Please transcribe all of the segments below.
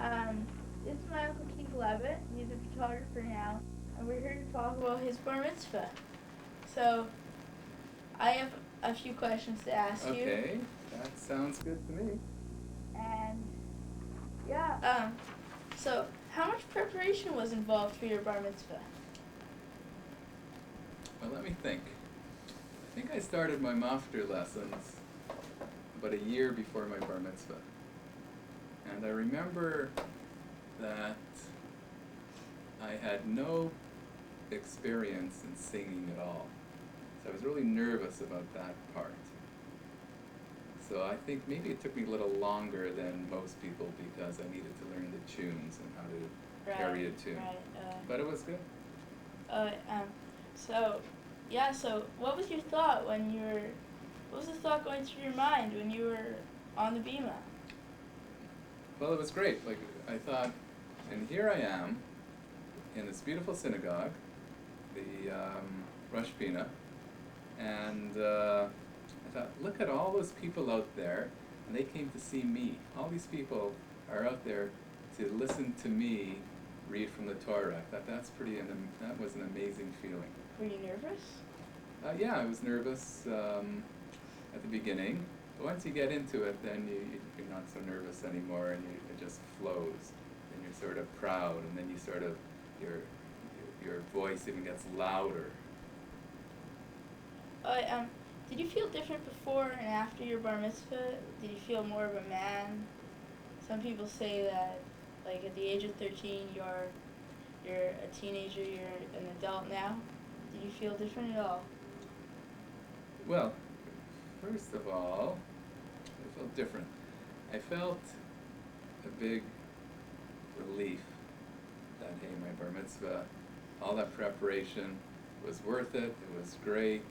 This is my Uncle Keith Levitt. He's a photographer now, and we're here to talk about his bar mitzvah. So, I have a few questions to ask you. Okay, that sounds good to me. And, yeah, so how much preparation was involved for your bar mitzvah? Well, let me think. I think I started my mafter lessons about a year before my bar mitzvah. And I remember that I had no experience in singing at all. So I was really nervous about that part. So I think maybe it took me a little longer than most people because I needed to learn the tunes and how to carry a tune. But it was good. So what was your thought what was the thought going through your mind when you were on the bima? Well, it was great. Like, I thought, and here I am in this beautiful synagogue, the Rosh Pina, and I thought, look at all those people out there, and they came to see me. All these people are out there to listen to me read from the Torah. I thought that was an amazing feeling. Were you nervous? Yeah, I was nervous at the beginning. But once you get into it, then you're not so nervous anymore, and it just flows. And you're sort of proud, and then you sort of, your voice even gets louder. Did you feel different before and after your bar mitzvah? Did you feel more of a man? Some people say that, like, at the age of 13, you're a teenager, you're an adult now. Did you feel different at all? Well, first of all, I felt different. I felt a big relief that, hey, my bar mitzvah, all that preparation was worth it. It was great.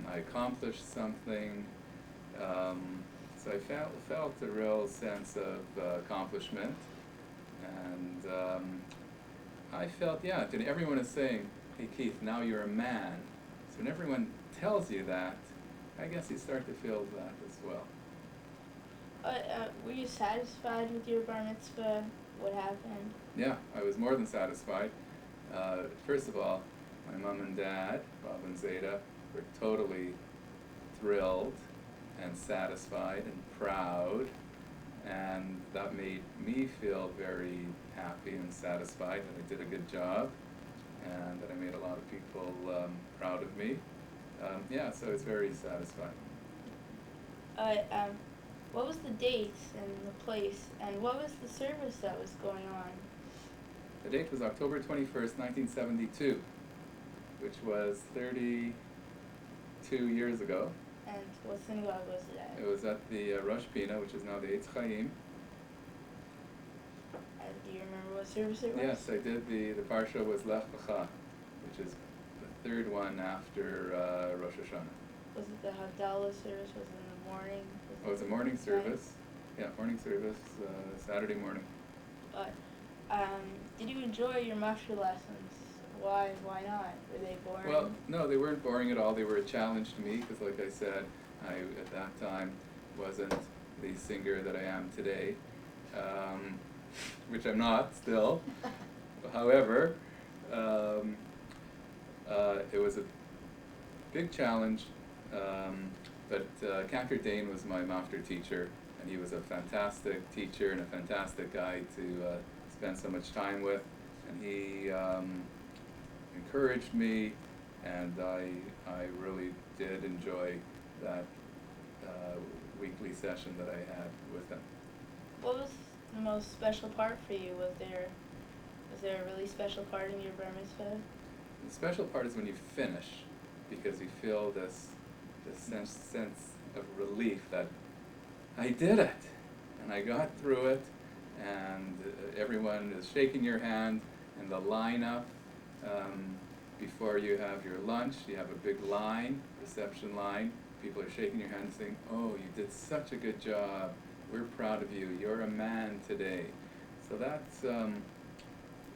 I accomplished something. So I felt a real sense of accomplishment. And I felt, everyone is saying, hey, Keith, now you're a man. So when everyone tells you that, I guess you start to feel that as well. Were you satisfied with your bar mitzvah? What happened? Yeah, I was more than satisfied. First of all, my mom and dad, Bob and Zeta, were totally thrilled and satisfied and proud, and that made me feel very happy and satisfied that I did a good job and that I made a lot of people proud of me. So it's very satisfying. What was the date and the place, and what was the service that was going on? The date was October 21st, 1972, which was 32 years ago. And what synagogue was it at? It was at the Rosh Pina, which is now the Eitz Chaim. Do you remember what service it was? Yes, I did. The parsha was Lech Lecha, which is the third one after Rosh Hashanah. Was it the Havdalah service? Was it in the morning? It was a morning service. Yeah, morning service, Saturday morning. Did you enjoy your mafter lessons? Why not? Were they boring? Well, no, they weren't boring at all. They were a challenge to me because, like I said, I at that time wasn't the singer that I am today, which I'm not still. However, it was a big challenge, but Cather Dane was my mafter teacher, and he was a fantastic teacher and a fantastic guy to spend so much time with, and he encouraged me, and I really did enjoy that weekly session that I had with him. What was the most special part for you? Was there a really special part in your bar mitzvah? The special part is when you finish, because you feel this sense of relief that I did it, and I got through it, and everyone is shaking your hand, and the lineup before you have your lunch, you have a big line, reception line. People are shaking your hand saying, oh, you did such a good job. We're proud of you. You're a man today. So that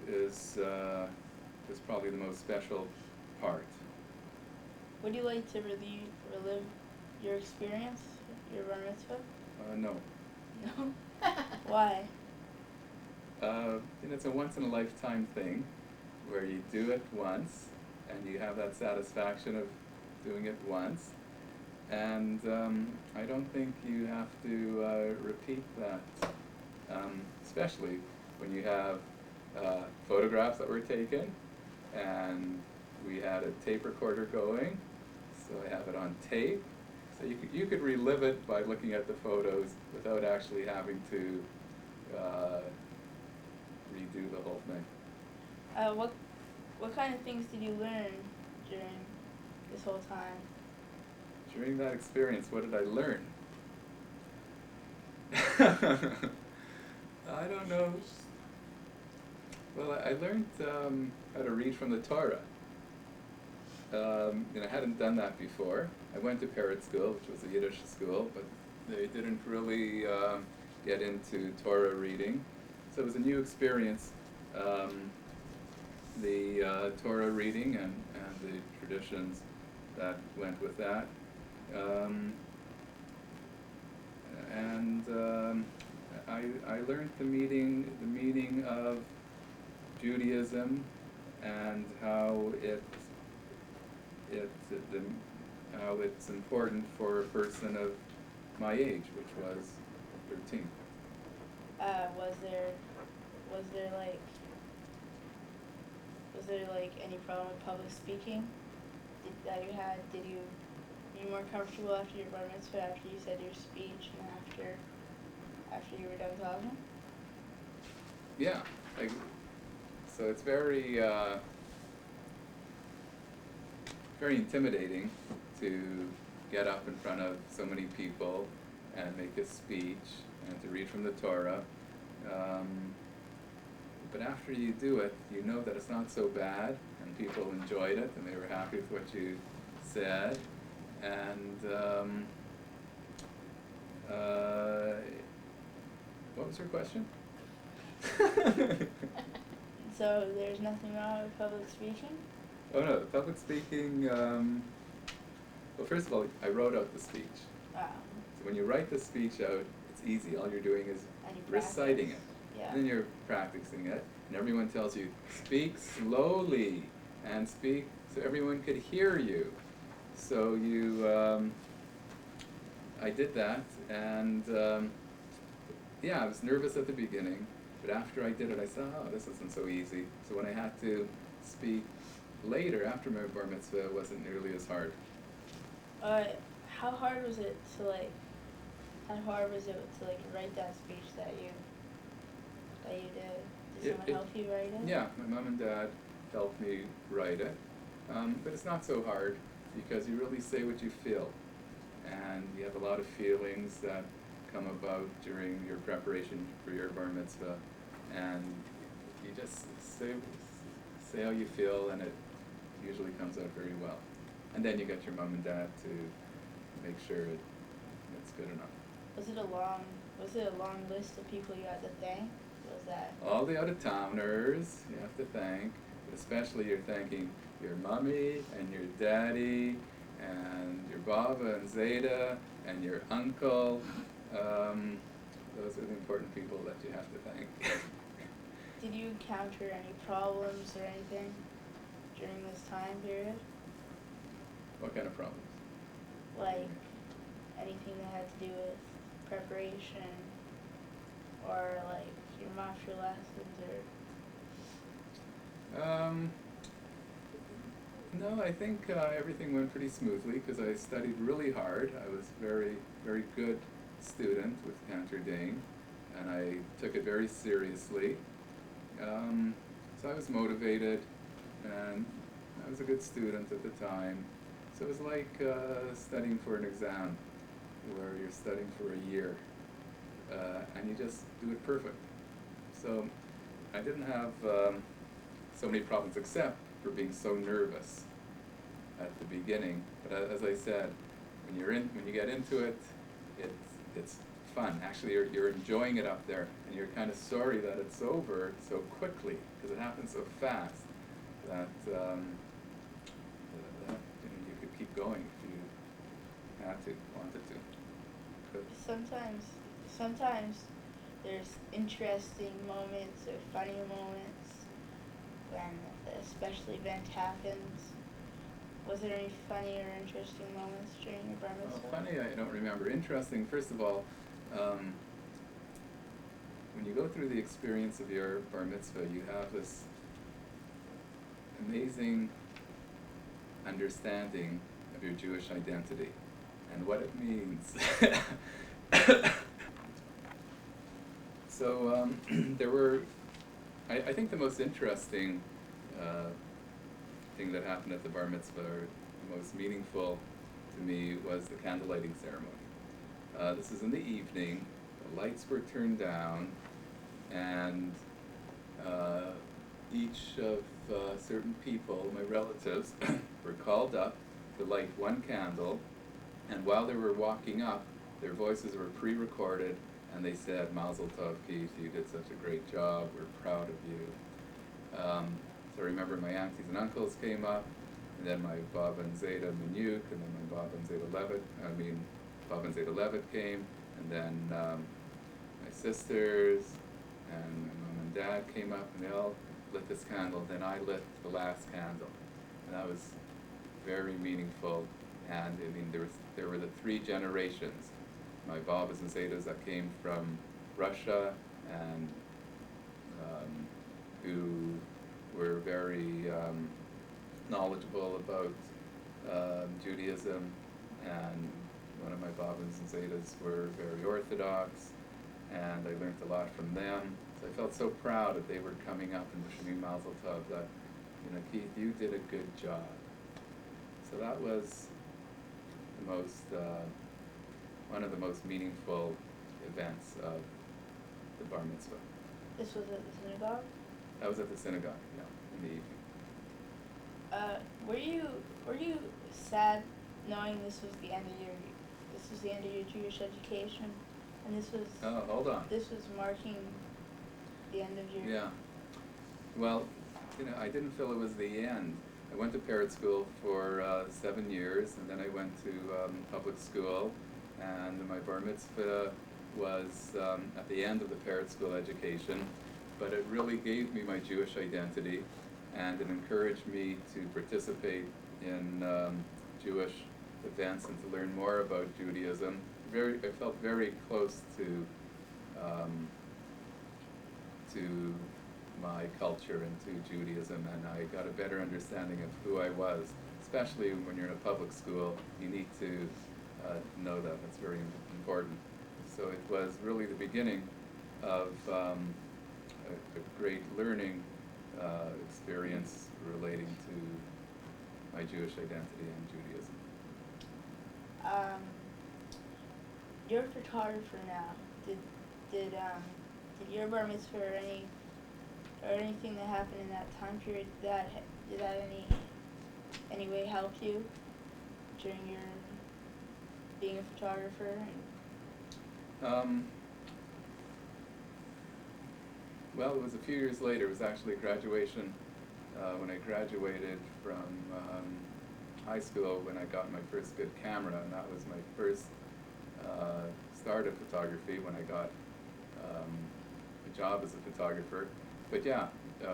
is probably the most special part. Would you like to relive your experience, your bar mitzvah? No. No? Why? it's a once-in-a-lifetime thing where you do it once and you have that satisfaction of doing it once. And I don't think you have to repeat that, especially when you have photographs that were taken, and we had a tape recorder going, so I have it on tape. So you could relive it by looking at the photos without actually having to redo the whole thing. What kind of things did you learn during this whole time? During that experience, what did I learn? I don't know. Well, I learned how to read from the Torah. I hadn't done that before. I went to Parrot School, which was a Yiddish school, but they didn't really get into Torah reading. So it was a new experience, the Torah reading and the traditions that went with that. I learned the meaning of Judaism and how how it's important for a person of my age, which was 13. Was there like any problem with public speaking that you had? Did you more comfortable after your bar mitzvah, after you said your speech, and after you were done talking? Yeah, so it's very very intimidating to get up in front of so many people and make a speech and to read from the Torah. But after you do it, you know that it's not so bad, and people enjoyed it, and they were happy with what you said. And what was your question? So there's nothing wrong with public speaking? Oh no, the public speaking, well, first of all, I wrote out the speech. Wow. So when you write the speech out, it's easy. All you're doing is And you reciting practice. it. Yeah. And then you're practicing it, and everyone tells you, speak slowly, and speak so everyone could hear you. So I did that, and yeah, I was nervous at the beginning, but after I did it, I said, oh, this isn't so easy. So when I had to speak later, after my bar mitzvah, it wasn't nearly as hard. How hard was it to write that speech that you did? Did someone help you write it? Yeah, my mom and dad helped me write it, but it's not so hard because you really say what you feel, and you have a lot of feelings that come about during your preparation for your bar mitzvah, and you just say how you feel, and it usually comes out very well. And then you get your mom and dad to make sure it's good enough. Was it a long list of people you had to thank? Was that all the out-of-towners you have to thank, but especially you're thanking your mommy and your daddy and your Baba and Zeta and your uncle. Those are the important people that you have to thank. Did you encounter any problems or anything during this time period? What kind of problems? Like anything that had to do with preparation or like your mafia lessons or... No, I think everything went pretty smoothly because I studied really hard. I was very, very good student with Cantor Dane, and I took it very seriously. So I was motivated, and I was a good student at the time. So it was like studying for an exam, where you're studying for a year, and you just do it perfect. So I didn't have so many problems, except for being so nervous at the beginning. But as I said, when you get into it, it's fun. Actually, you're enjoying it up there, and you're kind of sorry that it's over so quickly because it happens so fast that you could keep going if you wanted to. But Sometimes there's interesting moments or funny moments when a special event happens. Was there any funny or interesting moments during your bar mitzvah? Funny, I don't remember. Interesting, first of all, when you go through the experience of your bar mitzvah, you have this amazing understanding of your Jewish identity and what it means. So there were, I think the most interesting thing that happened at the bar mitzvah, or the most meaningful to me, was the candlelighting ceremony. This is in the evening, the lights were turned down, and each of certain people, my relatives, were called up to light one candle, and while they were walking up, their voices were pre-recorded, and they said, "Mazel tov, Keith, you did such a great job, we're proud of you." So I remember my aunties and uncles came up, and then my Baba and Zeta Minuk, and then my Baba and Zeta Levitt came, and then my sisters and my mom and dad came up, and they all lit this candle. Then I lit the last candle, and that was very meaningful. And I mean, there were the three generations, my Babas and Zetas that came from Russia, and who were very knowledgeable about Judaism, and one of my Babas and Zetas were very Orthodox, and I learned a lot from them. So I felt so proud that they were coming up and wishing me Mazel Tov, that, you know, Keith, you did a good job. So that was the most, one of the most meaningful events of the bar mitzvah. This was at the synagogue? That was at the synagogue, yeah, in the evening. Were you sad knowing this was the end of your Jewish education, and this was hold on. This was marking the end of your Yeah. Well, you know, I didn't feel it was the end. I went to parrot school for 7 years, and then I went to public school, and my bar mitzvah was at the end of the parrot school education, but it really gave me my Jewish identity, and it encouraged me to participate in Jewish events and to learn more about Judaism. I felt very close to my culture and to Judaism, and I got a better understanding of who I was. Especially when you're in a public school, you need to know that. That's very important. So it was really the beginning of a great learning experience relating to my Jewish identity and Judaism. You're a photographer now. Did your bar mitzvah or anything that happened in that time period, did that any way help you during your being a photographer? Well, it was a few years later. It was actually graduation, when I graduated from high school, when I got my first good camera, and that was my first start of photography, when I got a job as a photographer. But yeah,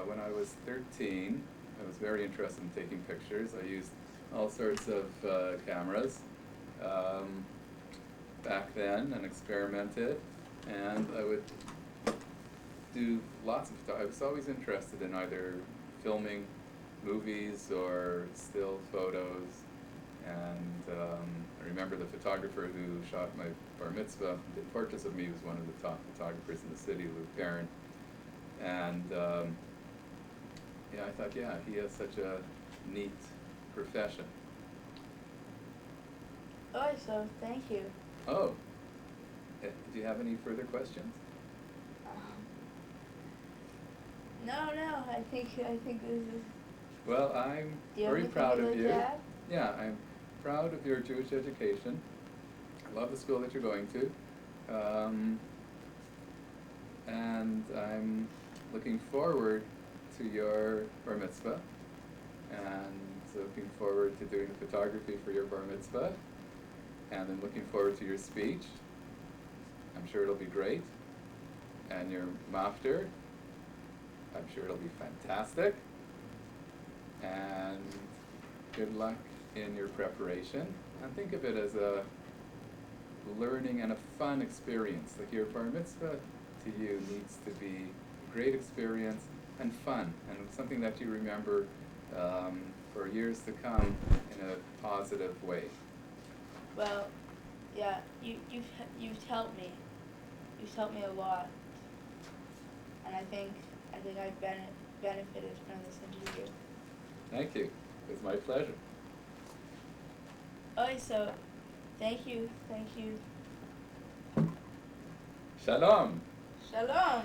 when I was 13, I was very interested in taking pictures. I used all sorts of cameras back then and experimented, and I would do lots of stuff. I was always interested in either filming movies or still photos, and I remember the photographer who shot my bar mitzvah, did portraits of me, was one of the top photographers in the city, Darren, and yeah, I thought, yeah, he has such a neat profession. Oh, so thank you. Oh, do you have any further questions? No, I think this is. Well, I'm very proud of you. Yeah, I'm proud of your Jewish education. I love the school that you're going to. And I'm looking forward to your bar mitzvah, and looking forward to doing the photography for your bar mitzvah, and then looking forward to your speech. I'm sure it'll be great. and your mafter. I'm sure it'll be fantastic. And good luck in your preparation. And think of it as a learning and a fun experience. Like your bar mitzvah to you needs to be a great experience and fun, and something that you remember for years to come in a positive way. Well, yeah, you've helped me. You've helped me a lot, and I think I've benefited from listening to you. Thank you. It was my pleasure. Okay, so thank you. Shalom. Shalom.